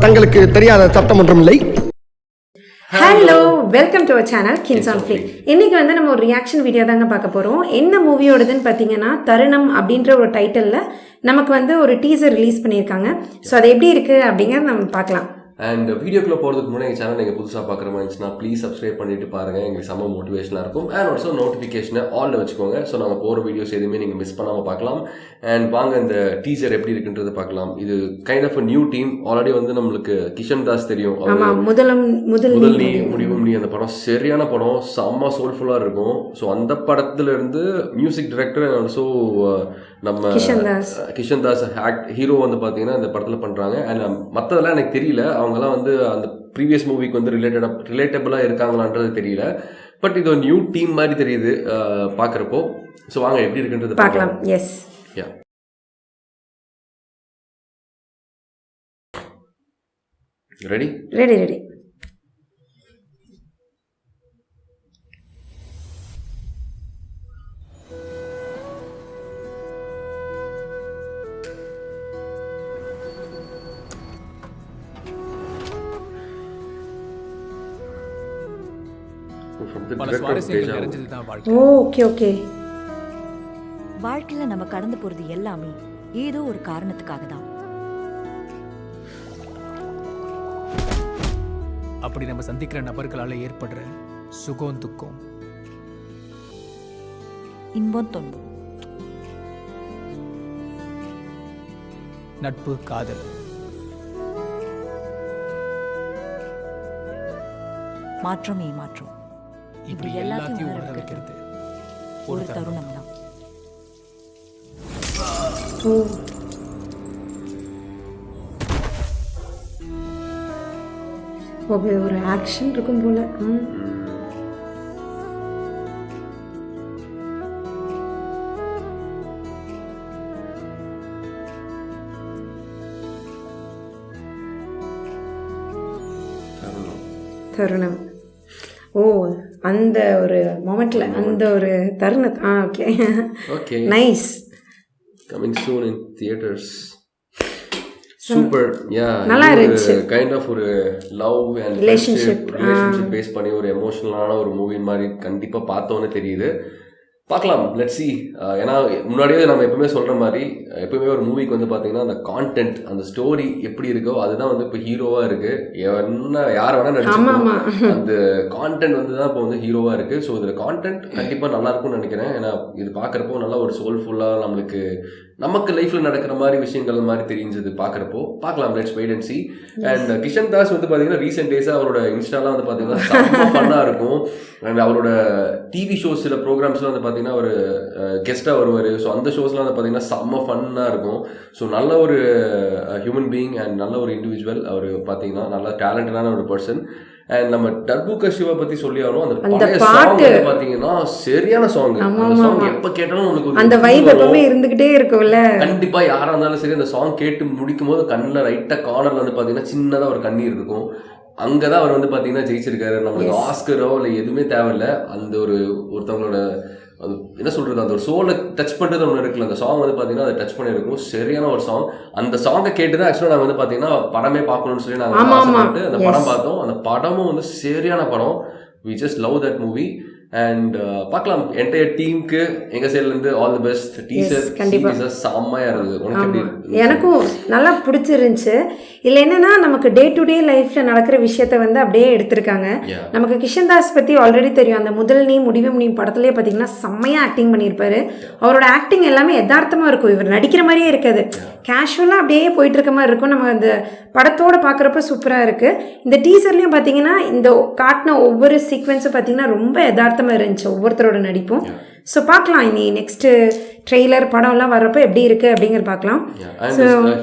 தங்களுக்கு தெரியாத சட்டம் ஒன்றும் இல்லை. Hello, welcome to our channel kins on flick. இன்றைக்கி வந்து நம்ம ஒரு ரியாக்ஷன் வீடியோ தாங்க பார்க்க போகிறோம். என்ன மூவியோடதுன்னு பார்த்தீங்கன்னா தருணம் அப்படின்ற ஒரு டைட்டிலில் நமக்கு வந்து ஒரு டீசர் ரிலீஸ் பண்ணியிருக்காங்க. ஸோ அது எப்படி இருக்குது அப்படிங்கிறத நம்ம பார்க்கலாம். அண்ட் வீடியோக்குள்ளே போகிறதுக்கு முன்னாடி எங்கள் சேனல் நீங்கள் புதுசாக பார்க்குற மாதிரி இருந்துச்சுன்னா ப்ளீஸ் சப்ஸ்கிரைப் பண்ணிட்டு பாருங்கள். எங்களுக்கு செம்ம மோட்டிவேஷனாக இருக்கும். அண்ட் ஆல்சோ நோட்டிஃபிகேஷனை ஆலில் வச்சுக்கோங்க. ஸோ நாங்கள் போகிற வீடியோஸ் எதுவுமே நீங்கள் மிஸ் பண்ணாமல் பார்க்கலாம். அண்ட் வாங்க இந்த டீசர் எப்படி இருக்குன்றதை பார்க்கலாம். இது kind of new team. Already வந்து நம்மளுக்கு கிஷன் தாஸ் தெரியும். முதல் நீ முடிவும் நீ அந்த படம் சரியான படம், செம்ம சோல்ஃபுல்லாக இருக்கும். ஸோ அந்த படத்துல இருந்து மியூசிக் டைரக்டர் அண்ட் ஆல்சோ நம்ம கிஷன் தாஸ் ஹீரோ வந்து பார்த்தீங்கன்னா இந்த படத்தில் பண்ணுறாங்க. அண்ட் மற்றதெல்லாம் எனக்கு தெரியல, அவங்கெல்லாம் வந்து அந்த ப்ரீவியஸ் மூவிக்கு வந்து ரிலேட்டபிளாக இருக்காங்களான்றது தெரியல. பட் இது ஒரு நியூ டீம் மாதிரி தெரியுது பார்க்குறப்போ. ஸோ வாங்க எப்படி இருக்குன்றது பார்க்கலாம். Yes, ya, ready ready ready. Okay okay. வாழ்க்கையில நம்ம கடந்து போறது எல்லாமே ஏதோ ஒரு காரணத்துக்காக தான். அப்படி நம்ம சந்திக்கிற நபர்களால ஏற்படுற சுகம், துக்கம், இன்பம், துன்பம், நட்பு, காதல், மாற்றம், ஏமாற்றம், இப்படி எல்லாத்தையும் உணர வைக்கிறது ஒரு தருணம் தான். ஒரு ஆக்ஷன் இருக்கும் போல. தருணம். ஓ, அந்த ஒரு மொமெண்ட்ல அந்த ஒரு தருணம். Okay okay, nice. Coming soon in theatres. Super. Ya, நல்லா இருந்துச்சு. கைண்ட் ஆஃப் ஒரு லவ் அண்ட் ரிலேஷன்ஷிப் பேஸ் பண்ணி ஒரு எமோஷனலான ஒரு மூவி மாதிரி கண்டிப்பாக பார்த்தோன்னே தெரியுது. பார்க்கலாம், லெட்ஸ் சி. ஏன்னா முன்னாடியே நம்ம எப்பவுமே சொல்கிற மாதிரி எப்பவுமே ஒரு மூவிக்கு வந்து பார்த்தீங்கன்னா அந்த கான்டென்ட், அந்த ஸ்டோரி எப்படி இருக்கோ அதுதான் வந்து இப்போ ஹீரோவாக இருக்குது. என்ன யார் வேணால் நடிச்சிருக்கோம், அந்த கான்டென்ட் வந்து தான் இப்போ வந்து ஹீரோவாக இருக்குது. ஸோ இதில் கான்டென்ட் கண்டிப்பாக நல்லா இருக்கும்னு நினைக்கிறேன். ஏன்னா இது பார்க்குறப்போ நல்லா ஒரு சோல்ஃபுல்லாக நம்மளுக்கு நமக்கு லைஃப்பில் நடக்கிற மாதிரி விஷயங்கள் மாதிரி தெரிஞ்சது பார்க்குறப்போ. பார்க்கலாம், let's wait and see. And Kishan Das வந்து பார்த்தீங்கன்னா ரீசெண்ட் டேஸாக அவரோட இன்ஸ்டாலாம் வந்து பார்த்தீங்கன்னா செம்ம ஃபன்னாக இருக்கும். அண்ட் அவரோட டிவி ஷோஸ் சில ப்ரோக்ராம்ஸ்லாம் வந்து பார்த்தீங்கன்னா ஒரு கெஸ்ட்டாக வருவார். ஸோ அந்த ஷோஸ்லாம் வந்து பார்த்தீங்கன்னா செம்ம ஃபன்னாக இருக்கும். ஸோ நல்ல ஒரு ஹியூமன் பீயிங் அண்ட் நல்ல ஒரு இண்டிவிஜுவல். அவர் பார்த்தீங்கன்னா நல்ல டேலண்டடான ஒரு பர்சன். அண்ட் நம்ம டர்புக சிவா பற்றி சொல்லி ஆகணும். அந்த பழைய சாங் பார்த்தீங்கன்னா சரியான சாங். அந்த சாங் எப்போ கேட்டாலும் உங்களுக்கு அந்த வைப் எப்பவுமே இருந்துகிட்டே இருக்கும்ல. கண்டிப்பாக யாராக இருந்தாலும் சரி அந்த சாங் கேட்டு முடிக்கும் போது கண்ணில் ரைட்டாக கார்னரில் வந்து பார்த்தீங்கன்னா சின்னதாக ஒரு கண்ணீர் இருக்கும். அங்கதான் அவர் வந்து பாத்தீங்கன்னா ஜெயிச்சிருக்காரு. நம்மளுக்கு ஆஸ்கரோ இல்லை எதுவுமே தேவையில்லை. அந்த ஒருத்தவங்களோட அது என்ன சொல்றது, அந்த ஒரு சோலை டச் பண்ணுறது ஒன்று இருக்குல்ல, அந்த சாங் வந்து பார்த்தீங்கன்னா அதை டச் பண்ணியிருக்கும். சரியான ஒரு சாங். அந்த சாங்கை கேட்டு தான் ஆக்சுவலாக நாங்கள் வந்து பார்த்தீங்கன்னா படமே பார்க்கணும்னு சொல்லி நாங்கள் ஆசைப்பட்டு அந்த படம் பார்த்தோம். அந்த படமும் வந்து சரியான படம். We just love that movie. And பார்க்கலாம், என்டையர் டீமுக்கு எங்கள் சைட்லேருந்து ஆல் தி பெஸ்ட். டீசர் செம்மையாக இருந்தது. எனக்கும் நல்லா பிடிச்சிருந்துச்சு. இல்லை என்னன்னா நமக்கு டே டு டே லைஃப்பில் நடக்கிற விஷயத்த வந்து அப்படியே எடுத்திருக்காங்க. நமக்கு கிஷன் தாஸ் பற்றி ஆல்ரெடி தெரியும். அந்த முதல் நீ முடிவும் நீ படத்துலேயே பார்த்தீங்கன்னா செம்மையாக ஆக்டிங் பண்ணியிருப்பாரு. அவரோட ஆக்டிங் எல்லாமே யதார்த்தமாக இருக்கும். இவர் நடிக்கிற மாதிரியே இருக்காது, கேஷுவலாக அப்படியே போயிட்டு இருக்க மாதிரி இருக்கும். நம்ம அந்த படத்தோடு பார்க்குறப்ப சூப்பராக இருக்குது. இந்த டீசர்லேயும் பார்த்தீங்கன்னா இந்த காட்டின ஒவ்வொரு சீக்வன்ஸும் பார்த்தீங்கன்னா ரொம்ப யதார்த்தமாக இருந்துச்சு, ஒவ்வொருத்தரோட நடிப்பும். ஸோ பார்க்கலாம், இனி நெக்ஸ்ட் ட்ரெய்லர் படம்லாம் வர்றப்போ எப்படி இருக்கு அப்படிங்கிற பார்க்கலாம்.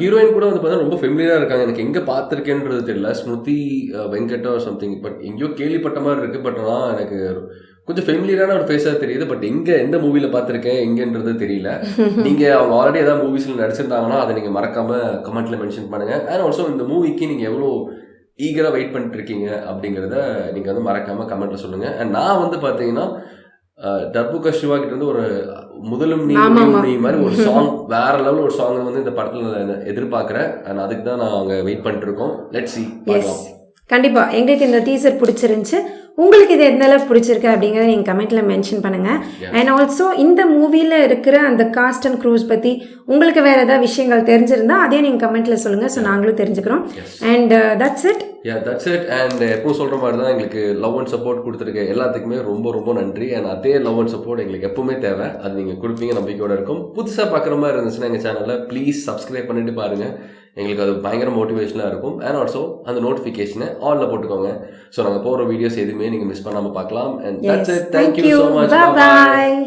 ஹீரோயின் கூட வந்து பார்த்தா ரொம்ப ஃபெமிலியராக இருக்காங்க. எனக்கு எங்கே பார்த்துருக்கேன்றது தெரியல, ஸ்மிருதி வெங்கட்டா சம்திங், பட் எங்கேயோ கேள்விப்பட்ட மாதிரி இருக்குது. பட் ஆனால் எனக்கு கொஞ்சம் ஃபெமிலியரான ஒரு ஃபேஸாக தெரியுது. பட் எந்த மூவியில் பார்த்துருக்கேன் எங்கன்றது தெரியல. நீங்கள் அவங்க ஆல்ரெடி ஏதாவது மூவிஸில் நடிச்சிருந்தாங்கன்னா அதை நீங்கள் மறக்காமல் கமெண்ட்டில் மென்ஷன் பண்ணுங்கள். அண்ட் ஆல்சோ இந்த மூவிக்கு நீங்கள் எவ்வளோ ஈகராக வெயிட் பண்ணிட்டு இருக்கீங்க அப்படிங்கிறத நீங்கள் வந்து மறக்காமல் கமெண்ட்டில் சொல்லுங்கள். அண்ட் நான் வந்து பார்த்தீங்கன்னா டர்புகா சிவா கிட்ட இருந்து ஒரு முதலும் நீ மாதிரி ஒரு சாங் வேற லெவல் ஒரு சாங் வந்து இந்த படத்துல நான் எதிர்பார்க்கிறேன். அண்ட் அதுக்கு தான் நான் அங்கே வெயிட் பண்ணிட்டு இருக்கோம். லெட்ஸ் see பார்க்கலாம். கண்டிப்பா எங்களுக்கு இந்த டீசர் பிடிச்சிருந்துச்சு. உங்களுக்கு இது எந்த அளவுக்கு பிடிச்சிருக்கு அப்படிங்கிறத நீங்கள் கமெண்ட்டில் மென்ஷன் பண்ணுங்கள். அண்ட் ஆல்சோ இந்த மூவியில் இருக்கிற அந்த காஸ்ட் அண்ட் க்ரூஸ் பற்றி உங்களுக்கு வேறு ஏதாவது விஷயங்கள் தெரிஞ்சிருந்தால் அதே நீங்கள் கமெண்ட்டில் சொல்லுங்கள். ஸோ நாங்களும் தெரிஞ்சுக்கிறோம். And that's it. That's it. And எப்போ சொல்கிற மாதிரி தான் எங்களுக்கு லவ் அண்ட் சப்போர்ட் கொடுத்துருக்க எல்லாத்துக்குமே ரொம்ப ரொம்ப நன்றி. அண்ட் அதே லவ் அண்ட் சப்போர்ட் எங்களுக்கு எப்பவுமே தேவை. அது நீங்கள் கொடுப்பீங்க நம்பிக்கையோட இருக்கும். புதுசாக பார்க்குற மாதிரி இருந்துச்சுன்னா எங்கள் சேனலில் ப்ளீஸ் சப்ஸ்கிரைப் பண்ணிட்டு பாருங்கள். எங்களுக்கு அது பயங்கர மோட்டிவேஷனாக இருக்கும். அண்ட் ஆல்சோ அந்த நோட்டிஃபிகேஷனை ஆலில் போட்டுக்கோங்க. ஸோ நாங்கள் போகிற வீடியோஸ் எதுவுமே நீங்கள் மிஸ் பண்ணாமல் பார்க்கலாம். And that's it. Thank you so much. Bye.